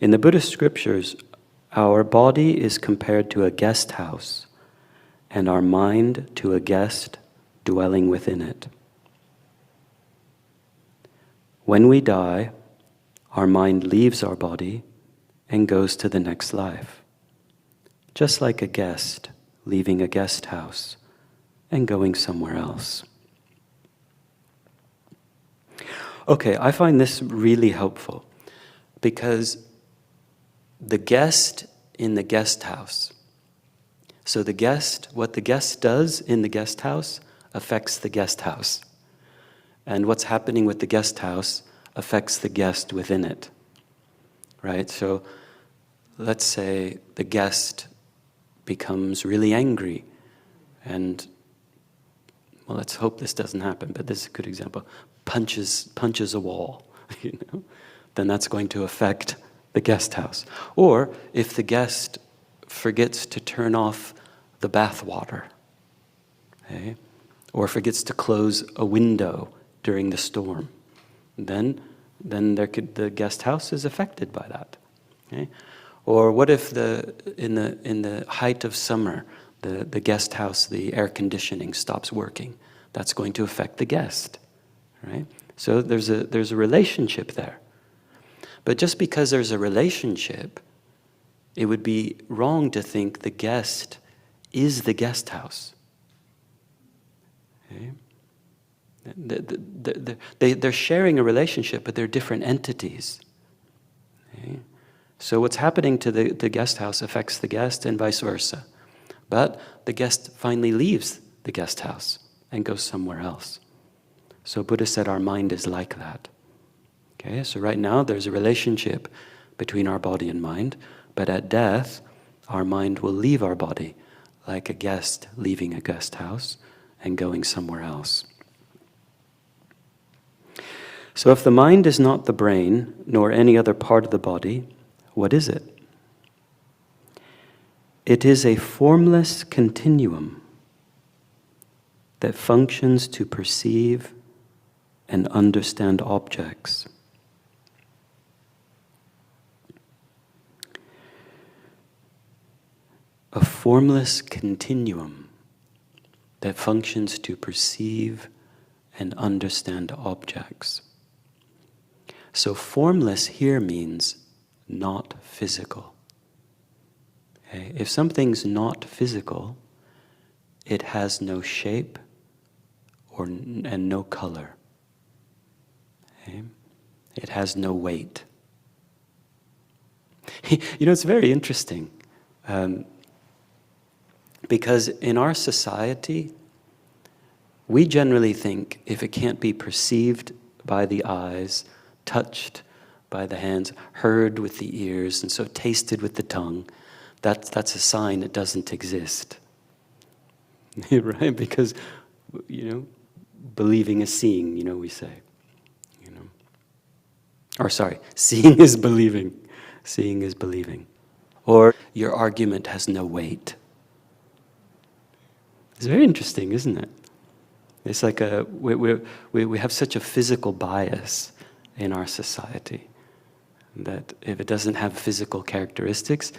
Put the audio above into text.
In the Buddhist scriptures, our body is compared to a guest house, and our mind to a guest dwelling within it. When we die, our mind leaves our body and goes to the next life, just like a guest leaving a guest house and going somewhere else. Okay, I find this really helpful because the guest in the guest house, so the guest, what the guest does in the guest house affects the guest house. And what's happening with the guest house affects the guest within it, right? So let's say the guest becomes really angry and, well, let's hope this doesn't happen, but this is a good example, punches a wall, then that's going to affect the guest house. Or if the guest forgets to turn off the bath water, okay? Or forgets to close a window during the storm, then the guest house is affected by that. Okay? Or what if in the height of summer, the guest house, the air conditioning stops working? That's going to affect the guest, right? So there's a relationship there. But just because there's a relationship, it would be wrong to think the guest is the guest house. Okay? They're sharing a relationship, but they're different entities. Okay? So what's happening to the guest house affects the guest and vice versa. But the guest finally leaves the guest house and goes somewhere else. So Buddha said our mind is like that. Okay, so right now there's a relationship between our body and mind, but at death, our mind will leave our body like a guest leaving a guest house and going somewhere else. So if the mind is not the brain, nor any other part of the body, what is it? It is a formless continuum that functions to perceive and understand objects. A formless continuum that functions to perceive and understand objects. So formless here means not physical. Okay? If something's not physical, it has no shape and no color. Okay? It has no weight. It's very interesting. Because in our society, we generally think if it can't be perceived by the eyes, touched by the hands, heard with the ears, and so tasted with the tongue, that's a sign it doesn't exist. Right? Because, believing is seeing, we say. Or sorry, seeing is believing. Seeing is believing. Or your argument has no weight. It's very interesting, isn't it? It's like we have such a physical bias in our society that if it doesn't have physical characteristics,